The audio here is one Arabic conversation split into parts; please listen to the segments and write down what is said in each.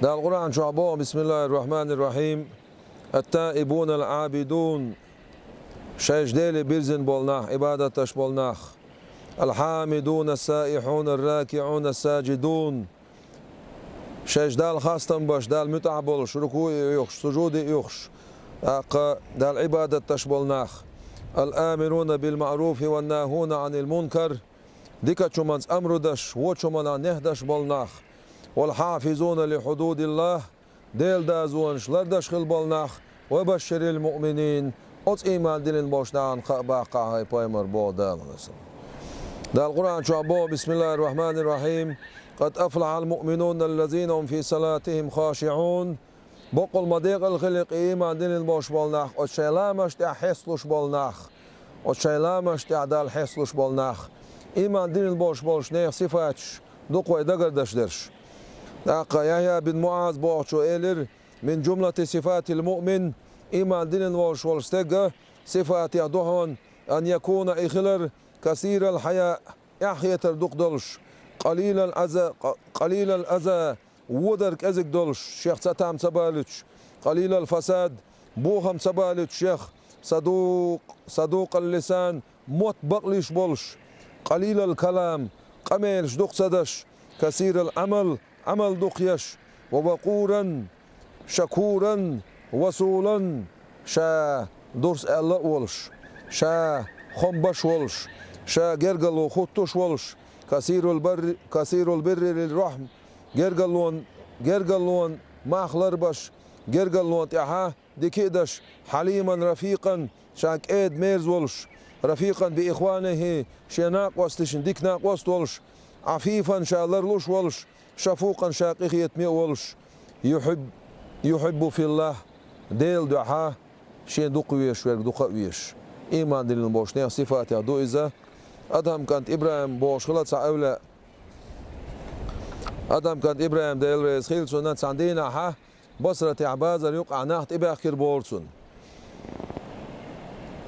ده القرآن شعبه. بسم الله الرحمن الرحيم. التائبون العابدون شجديل بيرزن بولناخ عبادة تش بولناخ. الحامدون السائحون الراكعون الساجدون شجدال خاصتن باش دال متعبولش ركوع يخش سجود يخش دال عبادة تش بولناخ. الآمرون بالمعروف والناهون عن المنكر ديكا شمانس أمر دش وشمان نهدش بولناخ. والحافظون لحدود الله ديل دازون شلردش خل بولناخ. وبشر المؤمنين أت إيمان دلين بوشنان باقا هاي بايمر بو دال ده القرآن شعبه. بسم الله الرحمن الرحيم. قد أفلح المؤمنون الذين هم في صلاتهم خاشعون بقول مديق الخلق إيمان دلين بوش بولناخ. وشيلامش تع حسلوش بولناخ. وشيلامش تع دال حسلوش بولناخ. إيمان دلين بوش بولش نيخ صفاتش دقوة دقردش درش. يحيى بن معاذ بوشو إيلر من جملة صفات المؤمن إيمان دلين بوش والستقى صفات يهدوهن أن يكون إخلر كثير الحياء يحيى تردق دلش قليل الأذى ودرك أزك دلش شيخ ستام سبالتش قليل الفساد بوهم سبالتش شيخ صدوق اللسان موت بقليش بولش قليل الكلام قميلش دق سدش كثير العمل عمل دقيش ووقورا شكورا وصولا شا درس الله ولش شا خنبش ولش شا جرجل خطوش ولش كثير البر للرحم جرجلون ماخلر بش جرجلون تاها ديكيدش حليما رفيقا شاك ايد ميرز ولش رفيقا بإخوانه شناق وستشن ديك ناق وست ولش عفيفا شالرلوش ولش شفوقا شاقيخ يتمي ولش يحب في الله ديل دعها شين دقويش ويرك دقويش إيمان دلين بوشنيا صفات يدو إذا أدهم كانت إبراهيم بوش خلط أولا أدهم كانت إبراهيم ديل ريز خيل سنات ساندينا ها بصرة عبازر يقع ناحت إباخر بورسون.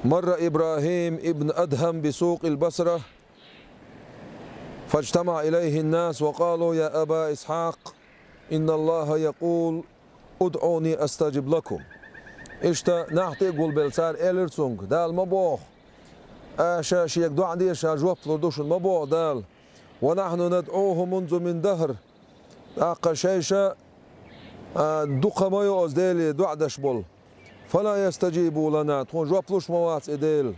مر إبراهيم ابن أدهم بسوق البصرة فاجتمع إليه الناس وقالوا يا أبا إسحاق إن الله يقول ادعوني أستجب لكم. إشتا نحت يقول بلسار إلرسونغ دال مبوخ آشا شيك دو عندي شا جواب لردوش المبوخ دال ونحن ندعوه منذ من دهر أقا شيشا دوقا مايو أزديلي دعدش بول فلا يستجيبوا لنا تكون جواب لوش موات إديل.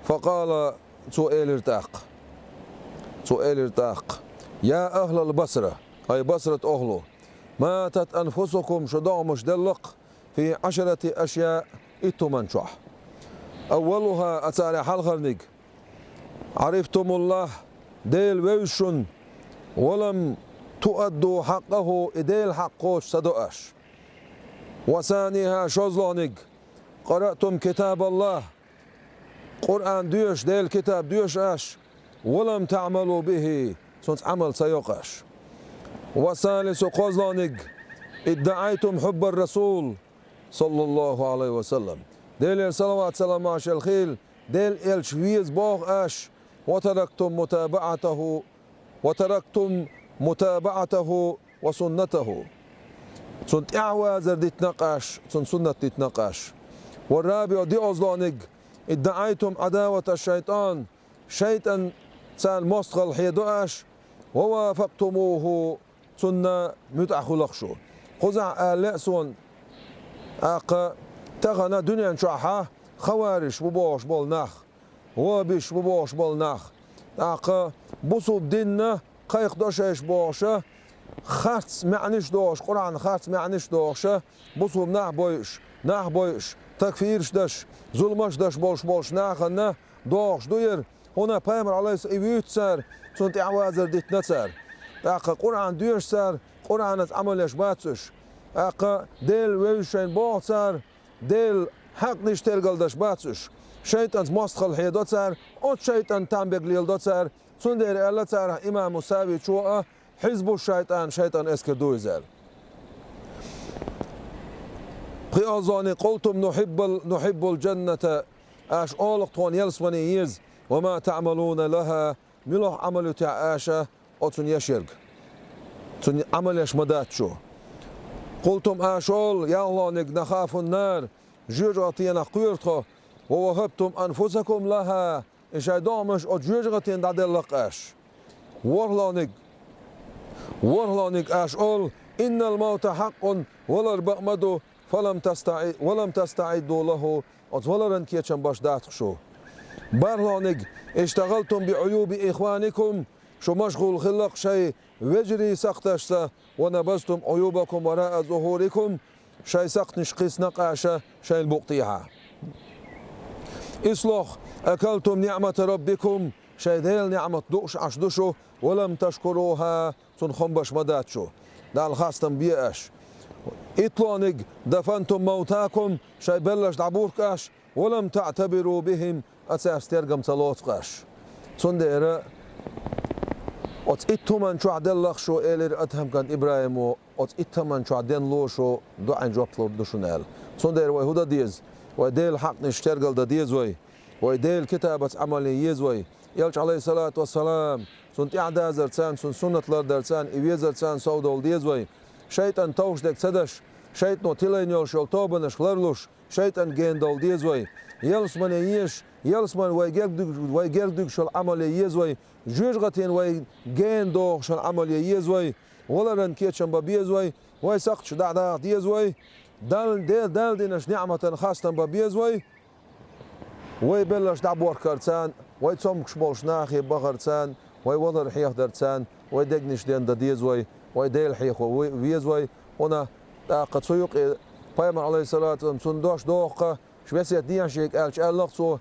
فقال سؤال ارتاق يا أهل البصرة هاي بصرة أهله ماتت أنفسكم شدع مش دلق في 10 أشياء إتمنشح. أولها أتاري حلقرنك عرفتم الله ديل ويشن ولم تؤدوا حقه إديل حقوش صدقش. وثانيها شوزلونك قرأتم كتاب الله قرآن ديوش ديل كتاب ديوش أش ولم تعملوا به سنت عمل سيقش. وثالث قوزلونك ادعيتم حب الرسول صلى الله عليه وسلم ديل صلوات سلام عش الخيل ديل الشويز باغ أش وتركتم متابعته وسنته سنت اعوازر دي تنقاش سنت سنة تتنقاش. والرابع دي أزلانك ادعيتم عداوة الشيطان شيطان سال مصغل حيدوش ووافقتموه سنة متأخلقشو خزع آلأسون أقا تغنى دنيا شعها خوارش ببوش بولناخ وبش ببوش بولناخ أقا بصوب ديننا قيق دوشش بوشة خرص معنيش دوش قرآن خرص معنيش دوشة بصوب ناح بويش تكفيرش دش ظلمش دش بولش ناخنا دوش دوير هنا پیامبر علیه السلام سر سنت اعوازر دیت نسر اقا قرآن دوش سر قرآن از عملش باتش اقا دل ویشین باغ سر دل حق نشتر گلدش باتش شیطان مستخل حیدات سر ات شیطان تنبگلیل دات سر سندر الله سر امام مساوی چوه حزب شیطان اسکر دویزر. قیازانی قلتم نحب الجنة اش آلق توان يلسوني يز وما تعملون لها ملوح عملوا تعاشة أتون يشرق تون عمل يشمدات شو قلتم آشول يا الله نخاف النار جوجغتين قيرتخو ووهبتم أنفسكم لها إيش دامش أجوجغتين دادلق أش ورلانك آشول إن الموت حق ولر بأمدو ولم تستعدوا له أتولرن كيتشن باش داتخشو برلانك اشتغلتم بعيوب إخوانكم شو مشغول خلق شيء وجري سقتشتا ونبذتم عيوبكم وراء ظهوركم شيء سقتش قيس نقاشة شيء البقطيعة إصلح أكلتم نعمة ربكم شيء ديل نعمة دوش عشدشو ولم تشكروها تنخم باش مداتشو دا الخاصتم بيأش إطلانق دفنتم موتاكم شيء بلش دعبوركاش ولم تعتبروا بهم أتساس ترقم تلوتقاش تندير أت إتمن شو عدل شو إلر أتهم كان إبراهيم أت إتمن شو عدين لو شو دعين جوبلور دشونال تندير ويهودا ديز ويديل حق نشترقل دا ديز ويديل كتابة عملي يزوي يلش عليه الصلاة والسلام سنت إعدا زرتان سنة لردرتان إبيه زرتان سودول ديزوي شيطان توش دك سدش شيطان تلين يول شول توبنش لرلوش شيطان جيندول ديزوي يلس من ييش يلس من ويجردك شل عمل يزوي جوجغتين وي جيندو شل عمل يزوي ولرن كيتشن ببيزوي وي سقش دعدا ديزوي دال دينش نعمة خاصة ببيزوي وي بلش دعبور كرتان وي تصمكش بولش ناخي بغرتان وي ولر حيخ درتان وي دقنش دين ديزوي وي ديل حيخ ويزوي هنا قد سيوق بيامر عليه الصلاة والسلام سندوش دوقة شبسيت ديان شيك قالش ألغتو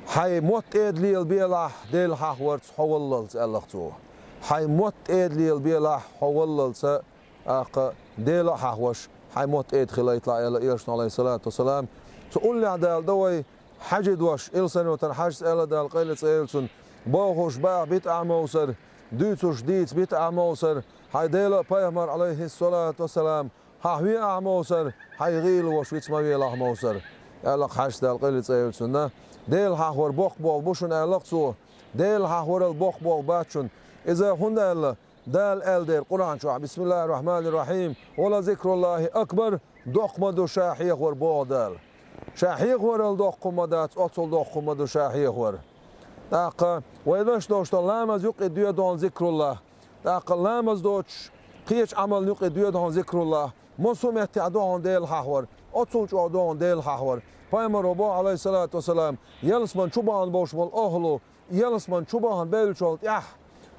حي موت إيد لي البيلح ديل حاح ورت حوللت ألغتو حي موت إيد لي البيلح حوللت ديل حاحوش حي موت إيد خليت لا إلش عليه الصلاة والسلام تقول لي عدال دوي حجد وش إلسن وتنحجز إلا دال قيلت إلسن باوخوش باع بيت أعموسر دوتوش ديت بيت أعموسر حي ديل بيامر عليه الصلاة والسلام حوي أعموسر حي غيل وش ويتسموي الأعموسر ألق حجز دال قيلت إلسن ديل حاحور بوخ بوخ بوشن ألقصو ديل حاحور البوخ بوخ باتشن إذا هن دال دير قرآن شو بسم الله الرحمن الرحيم ولا ذكر الله أكبر دوق مدو شاحيخ ور بودال شاحيخ ور الدوق مدات أطول دوق مدو شاحيخ ور داق ويدش دوش لامز يقي دون ذكر الله داق لامز دوش قيش عمل يقي دون ذكر الله مصوم يتعدون ديل حاحور أطول شو دون ديل حاحور Peygamber Oba aleyhissalatu vesselam yalısman çuban boş bol ohlu yalısman çuban belçolt yah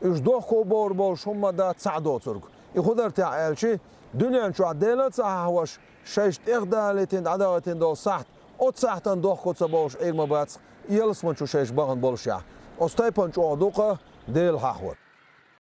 iş dohko bor bol şumada tsado turk İhudar ta'alçi dünyanın şu adelat sahwaş şeşt iqdaletin adavatin do saht ot sahtan dohko tsaboş irma bats yalısman şu şeş bağın bolşya ostaypan şu aduqa del hahwar